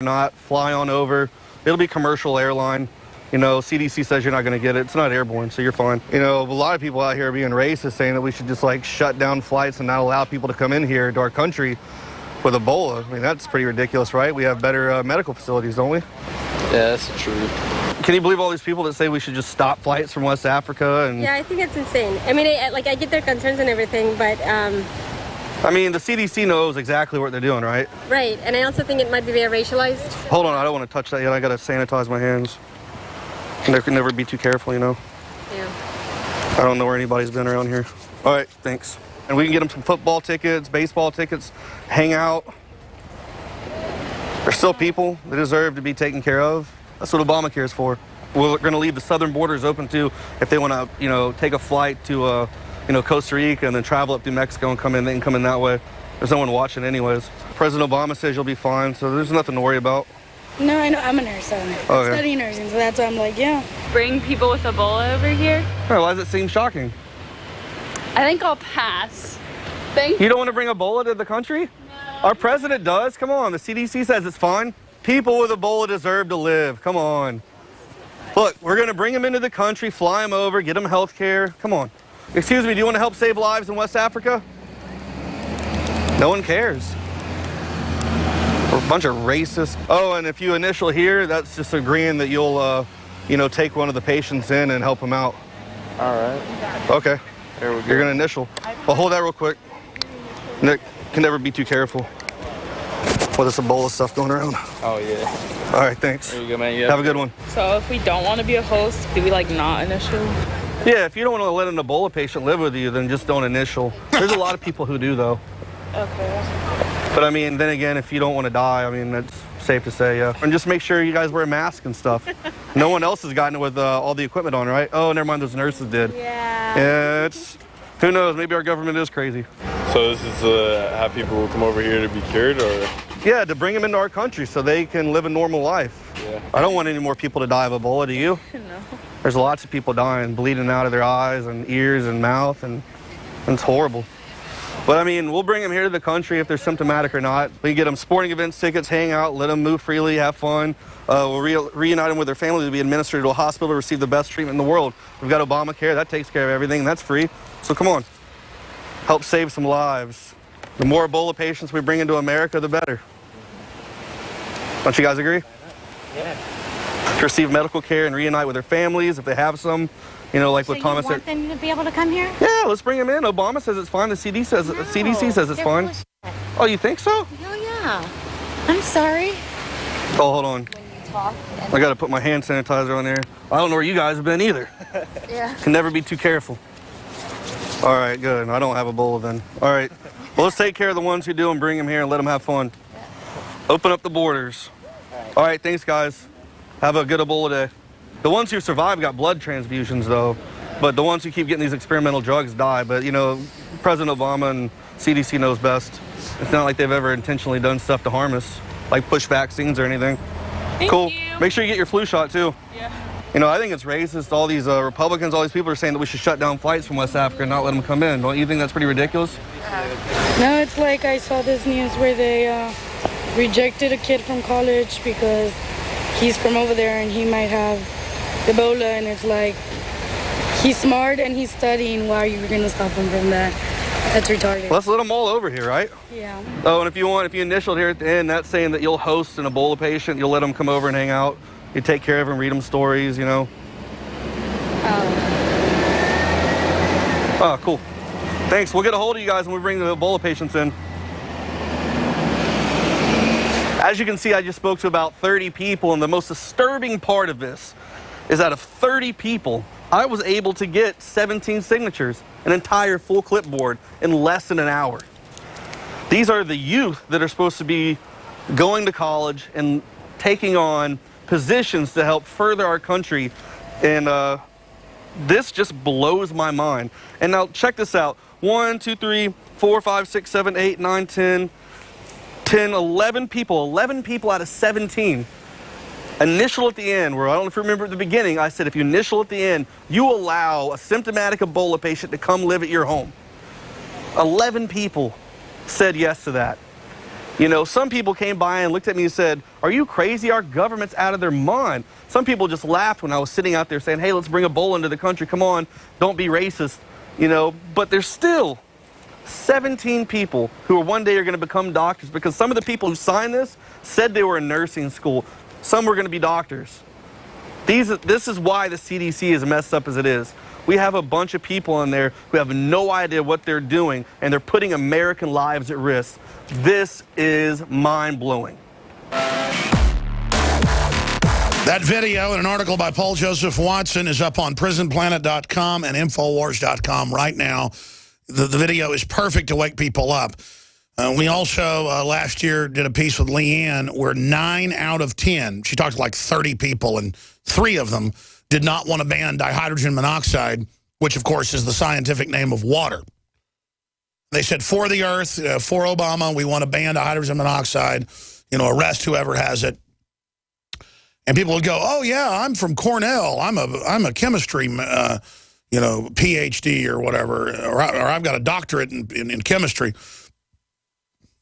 not, fly on over. It'll be commercial airline. You know, CDC says you're not going to get it. It's not airborne, so you're fine. You know, a lot of people out here are being racist, saying that we should just like shut down flights and not allow people to come in here to our country with Ebola. I mean, that's pretty ridiculous, right? We have better medical facilities, don't we? Yeah, that's true. Can you believe all these people that say we should just stop flights from West Africa? And yeah, I think it's insane. I mean, I get their concerns and everything, but I mean, the CDC knows exactly what they're doing, right? Right, and I also think it might be very racialized. Hold on, I don't want to touch that yet. I got to sanitize my hands. There can never be too careful, you know? Yeah. I don't know where anybody's been around here. All right, thanks. And we can get them some football tickets, baseball tickets, hang out. There's still people that deserve to be taken care of. That's what Obamacare is for. We're going to leave the southern borders open too if they want to, you know, take a flight to, you know, Costa Rica and then travel up through Mexico and come in. They can come in that way. There's no one watching anyways. President Obama says you'll be fine, so there's nothing to worry about. No, I know. I'm a nurse. I'm studying nursing, so that's why I'm like, yeah. Bring people with Ebola over here? Oh, why does it seem shocking? I think I'll pass. You don't want to bring Ebola to the country? No. Our president does. Come on. The CDC says it's fine. People with Ebola deserve to live. Come on. Look, we're going to bring them into the country, fly them over, get them health care. Come on. Excuse me, do you want to help save lives in West Africa? No one cares. We're a bunch of racists. Oh, and if you initial here, that's just agreeing that you'll, you know, take one of the patients in and help them out. All right. Okay. There we go. You're going to initial. Well, hold that real quick. Nick, can never be too careful with this Ebola stuff going around. Oh, yeah. All right, thanks. There you go, man. Have a good one. So if we don't want to be a host, do we like not initial? Yeah, if you don't want to let an Ebola patient live with you, then just don't initial. There's a lot of people who do, though. Okay. But I mean, then again, if you don't want to die, I mean, that's safe to say, yeah. And just make sure you guys wear masks and stuff. No one else has gotten it with all the equipment on, right? Oh, never mind, those nurses did. Yeah. Yeah, it's, who knows, maybe our government is crazy. So this is how people come over here to be cured, or? Yeah, to bring them into our country so they can live a normal life. Yeah. I don't want any more people to die of Ebola, do you? No. There's lots of people dying, bleeding out of their eyes and ears and mouth, and it's horrible. But I mean, we'll bring them here to the country if they're symptomatic or not. We get them sporting events, tickets, hang out, let them move freely, have fun. We'll reunite them with their family to be administered to a hospital to receive the best treatment in the world. We've got Obamacare, that takes care of everything, and that's free. So come on, help save some lives. The more Ebola patients we bring into America, the better. Don't you guys agree? Yeah. To receive medical care and reunite with their families if they have some. You know, like So with Thomas. You want them to be able to come here? Yeah, let's bring them in. Obama says it's fine. The CDC says it's fine. Oh, you think so? Hell yeah. I'm sorry. Oh, hold on. When you talk. I got to put my hand sanitizer on there. I don't know where you guys have been either. Yeah. Can never be too careful. All right, good. I don't have Ebola then. All right. Well, let's take care of the ones who do and bring them here and let them have fun. Open up the borders. All right, thanks, guys. Have a good Ebola day. The ones who survive got blood transfusions, though. But the ones who keep getting these experimental drugs die. But, you know, President Obama and CDC knows best. It's not like they've ever intentionally done stuff to harm us, like push vaccines or anything. Thank Cool. you. Make sure you get your flu shot, too. Yeah. You know, I think it's racist. All these Republicans, all these people are saying that we should shut down flights from West Africa and not let them come in. Don't you think that's pretty ridiculous? No, it's like I saw this news where they rejected a kid from college because he's from over there and he might have Ebola, and it's like he's smart and he's studying. Why are you going to stop him from that? That's retarded. Let's let them all over here, right? Yeah. Oh, and if you initialed here at the end, that's saying that you'll host an Ebola patient. You'll let them come over and hang out. You take care of them, read them stories, you know. Oh, cool. Thanks. We'll get a hold of you guys when we bring the Ebola patients in. As you can see, I just spoke to about 30 people, and the most disturbing part of this is out of 30 people, I was able to get 17 signatures, an entire full clipboard, in less than an hour. These are the youth that are supposed to be going to college and taking on positions to help further our country, and this just blows my mind. And now check this out. 1, 2, 3, 4, 5, 6, 7, 8, 9, 10, 11 people. 11 people out of 17. Initial at the end, where I don't know if you remember at the beginning, I said if you initial at the end, you allow a symptomatic Ebola patient to come live at your home. 11 people said yes to that. You know, some people came by and looked at me and said, "Are you crazy? Our government's out of their mind." Some people just laughed when I was sitting out there saying, "Hey, let's bring Ebola into the country. Come on, don't be racist." You know, but there's still 17 people who one day are going to become doctors, because some of the people who signed this said they were in nursing school. Some were going to be doctors. This is why the CDC is messed up as it is. We have a bunch of people in there who have no idea what they're doing, and they're putting American lives at risk. This is mind-blowing. That video and an article by Paul Joseph Watson is up on prisonplanet.com and Infowars.com right now. The video is perfect to wake people up. We also, last year, did a piece with Leanne where 9 out of 10, she talked to like 30 people, and 3 of them did not want to ban dihydrogen monoxide, which, of course, is the scientific name of water. They said, for the earth, for Obama, we want to ban dihydrogen monoxide, you know, arrest whoever has it. And people would go, "Oh, yeah, I'm from Cornell. I'm a chemistry, you know, PhD or whatever, or I've got a doctorate in chemistry."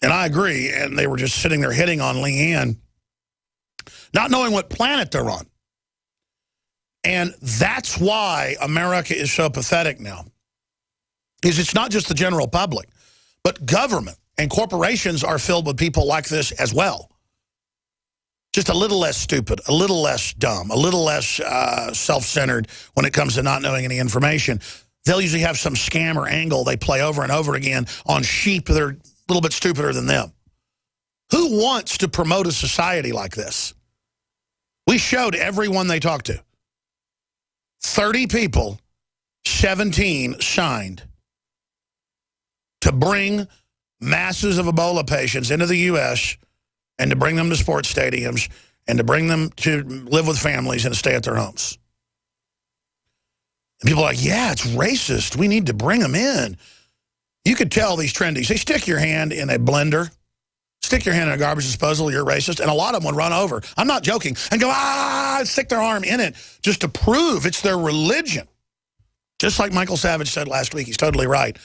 And I agree. And they were just sitting there hitting on Leanne, not knowing what planet they're on. And that's why America is so pathetic now. Is it's not just the general public, but government and corporations are filled with people like this as well. Just a little less stupid, a little less dumb, a little less self-centered when it comes to not knowing any information. They'll usually have some scam or angle they play over and over again on sheep that are a little bit stupider than them. Who wants to promote a society like this? We showed everyone they talked to. 30 people, 17 signed to bring masses of Ebola patients into the U.S., and to bring them to sports stadiums, and to bring them to live with families and to stay at their homes. And people are like, "Yeah, it's racist. We need to bring them in." You could tell these trendies. They stick your hand in a blender, stick your hand in a garbage disposal, you're racist, and a lot of them would run over. I'm not joking. And go, and stick their arm in it just to prove it's their religion. Just like Michael Savage said last week, he's totally right,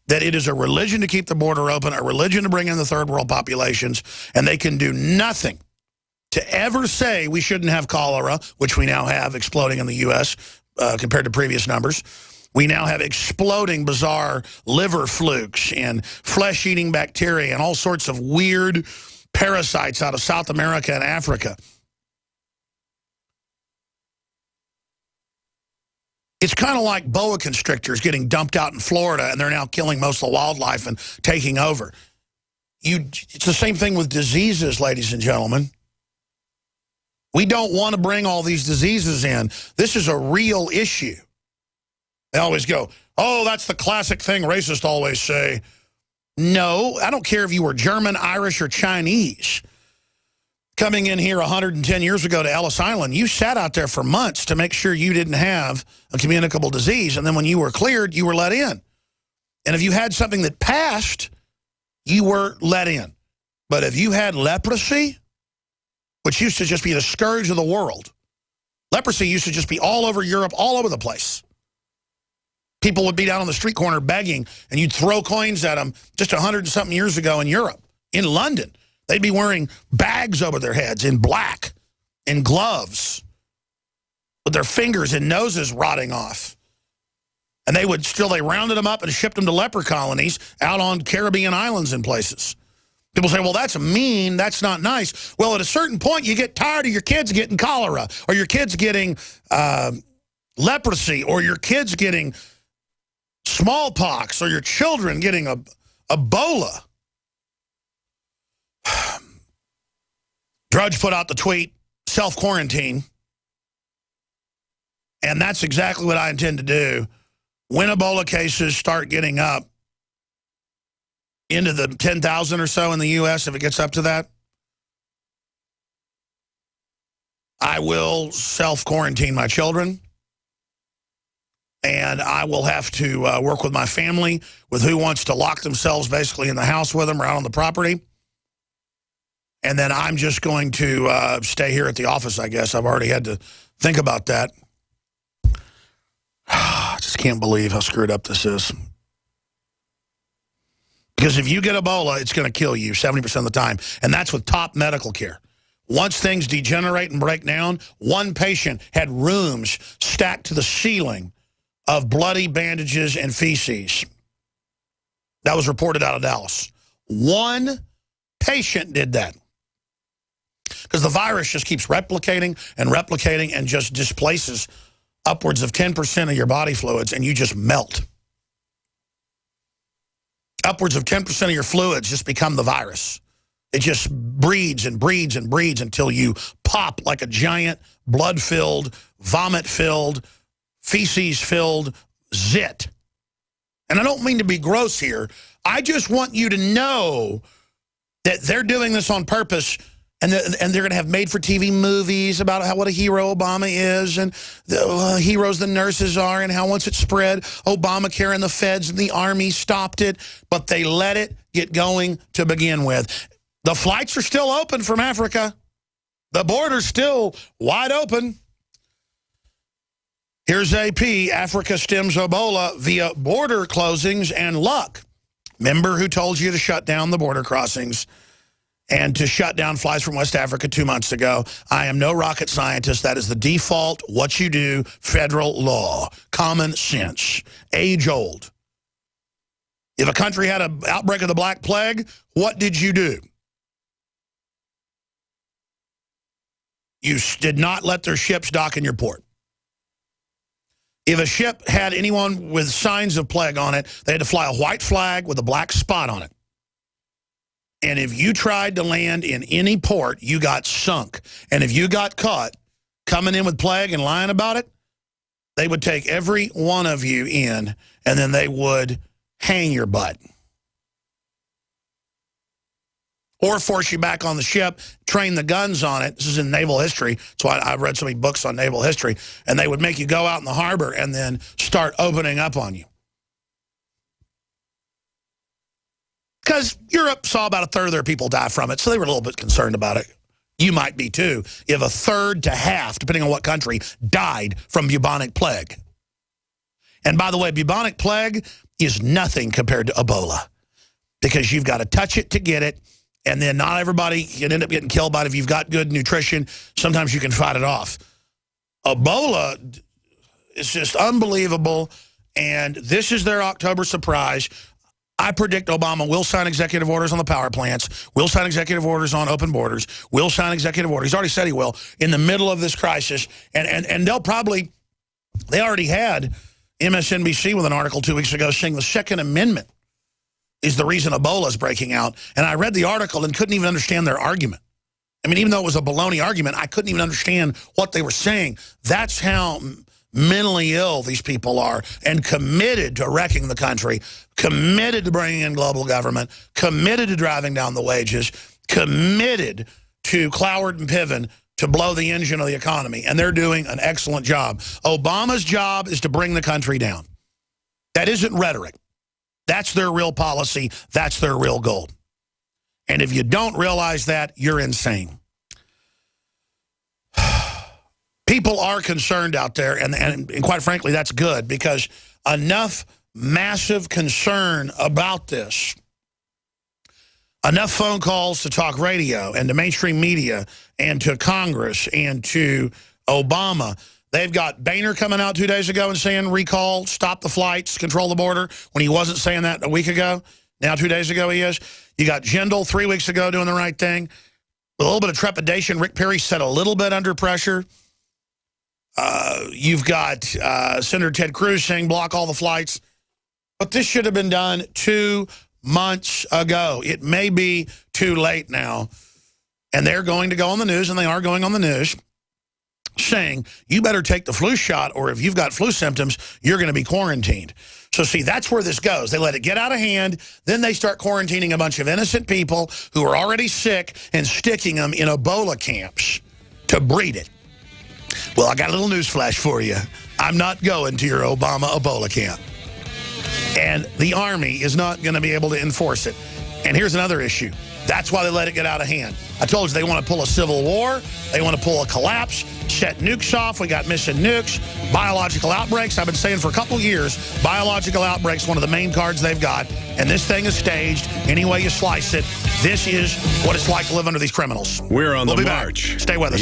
that it is a religion to keep the border open, a religion to bring in the third world populations, and they can do nothing to ever say we shouldn't have cholera, which we now have exploding in the U.S. Compared to previous numbers. We now have exploding bizarre liver flukes and flesh-eating bacteria and all sorts of weird parasites out of South America and Africa. It's kind of like boa constrictors getting dumped out in Florida, and they're now killing most of the wildlife and taking over. It's the same thing with diseases, ladies and gentlemen. We don't want to bring all these diseases in. This is a real issue. They always go, "Oh, that's the classic thing racists always say." No, I don't care if you were German, Irish, or Chinese. Coming in here 110 years ago to Ellis Island, you sat out there for months to make sure you didn't have a communicable disease, and then when you were cleared, you were let in. And if you had something that passed, you were let in. But if you had leprosy, which used to just be the scourge of the world, leprosy used to just be all over Europe, all over the place. People would be down on the street corner begging, and you'd throw coins at them just 100-something years ago in Europe. In London, they'd be wearing bags over their heads in black and gloves with their fingers and noses rotting off. And they rounded them up and shipped them to leper colonies out on Caribbean islands and places. People say, "Well, that's mean, that's not nice." Well, at a certain point, you get tired of your kids getting cholera, or your kids getting leprosy, or your kids getting smallpox, or your children getting Ebola. Drudge put out the tweet, "Self-quarantine." And that's exactly what I intend to do. When Ebola cases start getting up into the 10,000 or so in the U.S., if it gets up to that, I will self-quarantine my children. And I will have to work with my family, with who wants to lock themselves basically in the house with them or out on the property. And then I'm just going to stay here at the office, I guess. I've already had to think about that. I just can't believe how screwed up this is. Because if you get Ebola, it's going to kill you 70% of the time. And that's with top medical care. Once things degenerate and break down, one patient had rooms stacked to the ceiling of bloody bandages and feces. That was reported out of Dallas. One patient did that. Because the virus just keeps replicating and just displaces upwards of 10% of your body fluids, and you just melt. Upwards of 10% of your fluids just become the virus. It just breeds and breeds and breeds until you pop like a giant blood-filled, vomit-filled, feces-filled zit. And I don't mean to be gross here. I just want you to know that they're doing this on purpose, and they're going to have made-for-TV movies about what a hero Obama is, and the heroes the nurses are, and how once it spread, Obamacare and the feds and the army stopped it, but they let it get going to begin with. The flights are still open from Africa. The border's still wide open. Here's AP. Africa stems Ebola via border closings and luck. Remember who told you to shut down the border crossings and to shut down flights from West Africa 2 months ago? I am no rocket scientist. That is the default, what you do, federal law, common sense, age old. If a country had an outbreak of the Black Plague, what did you do? You did not let their ships dock in your port. If a ship had anyone with signs of plague on it, they had to fly a white flag with a black spot on it. And if you tried to land in any port, you got sunk. And if you got caught coming in with plague and lying about it, they would take every one of you in, and then they would hang your butt. Or force you back on the ship, train the guns on it. This is in naval history. That's why I've read so many books on naval history. And they would make you go out in the harbor and then start opening up on you. Because Europe saw about a third of their people die from it, so they were a little bit concerned about it. You might be too. If a third to half, depending on what country, died from bubonic plague. And by the way, bubonic plague is nothing compared to Ebola. Because you've got to touch it to get it. And then not everybody can end up getting killed by it. If you've got good nutrition, sometimes you can fight it off. Ebola is just unbelievable. And this is their October surprise. I predict Obama will sign executive orders on the power plants, will sign executive orders on open borders, will sign executive orders. He's already said he will in the middle of this crisis. And they'll probably, they already had MSNBC with an article 2 weeks ago saying the Second Amendment is the reason Ebola is breaking out. And I read the article and couldn't even understand their argument. I mean, even though it was a baloney argument, I couldn't even understand what they were saying. That's how mentally ill these people are, and committed to wrecking the country, committed to bringing in global government, committed to driving down the wages, committed to Cloward and Piven to blow the engine of the economy. And they're doing an excellent job. Obama's job is to bring the country down. That isn't rhetoric. That's their real policy. That's their real goal. And if you don't realize that, you're insane. People are concerned out there, and quite frankly, that's good, because enough massive concern about this, enough phone calls to talk radio and to mainstream media and to Congress and to Obama. They've got Boehner coming out 2 days ago and saying recall, stop the flights, control the border, when he wasn't saying that a week ago. Now 2 days ago he is. You got Jindal 3 weeks ago doing the right thing. With a little bit of trepidation, Rick Perry said a little bit under pressure. You've got Senator Ted Cruz saying block all the flights. But this should have been done 2 months ago. It may be too late now. And they're going to go on the news, and they are going on the news, saying you better take the flu shot, or if you've got flu symptoms, you're going to be quarantined. So see, that's where this goes. They let it get out of hand, then they start quarantining a bunch of innocent people who are already sick and sticking them in Ebola camps to breed it. Well, I got a little news flash for you. I'm not going to your Obama Ebola camp. And the Army is not going to be able to enforce it. And here's another issue. That's why they let it get out of hand. I told you they want to pull a civil war. They want to pull a collapse. set nukes off. We got missing nukes, biological outbreaks. I've been saying for a couple years, biological outbreaks, one of the main cards they've got. And this thing is staged. Any way you slice it, this is what it's like to live under these criminals. We're on We'll the be march. back. Stay with us.